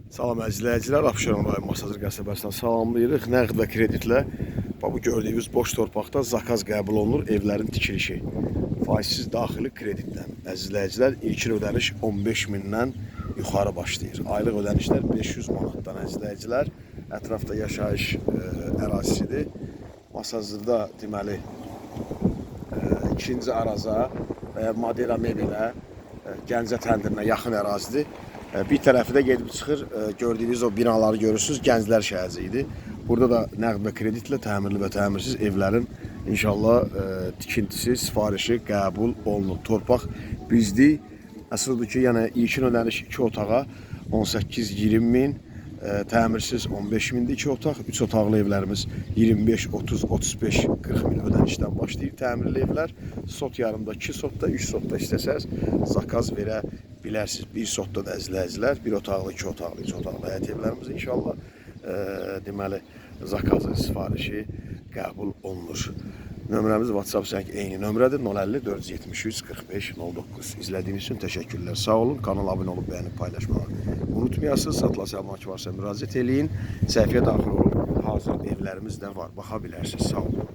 Salam əzizləyicilər, Abşeron rayon Masazır qəsəbəsindən salamlayırıq. Nəqd və kreditlə bu gördüyünüz boş torpaqda zakaz qəbul olunur, evlərin tikilişi. Faizsiz daxili kreditlə. Əzizləyicilər, ilkin ödəniş 15 mindən yuxarı başlayır. Aylıq ödənişlər 500 manatdan əzizləyicilər. Ətrafda yaşayış ərazisidir. Masazırda deməli ikinci Araza və Madera Mebelə, Gəncə təndirinə yaxın ərazidir. Bir tərəfi də gedib çıxır, gördüyünüz o binaları görürsünüz, Gənclər şəhərciyidir. Burada da nəqd və kreditlə təmirli və təmirsiz evlərin inşallah tikintisi, sifarişi qəbul olunur. Torpaq bizdir. Əsasıdır ki, yəni ilkin ödəniş 2 otağa 18-20 min, təmirsiz 15 mindir 2 otaq, 3 otaqlı evlərimiz 25, 30, 35, 40 min ödənişdən başlayır. Təmirli evlər sot yarımda, 2 sotda, 3 sotda istəsəz zakaz verə bilərsiniz. Bir sotda da əzizləyicilər, 1 otaqlı, 2 otaqlı, 3 otaqlı həyət evlərimiz inşallah deməli zakazı, sifarişi qəbul olunur. Nömrəmiz WhatsApp zəng eyni nömrədir. 050 473 45 09. İzlədiyiniz üçün təşəkkürlər. Sağ olun. Kanala abunə olub bəyənib paylaşmağı unutmayasınız. Satılan səlamat varsa müraciət eləyin. Səhifəyə daxil olun. Hazır evlərimiz də var. Baxa bilərsiniz. Sağ olun.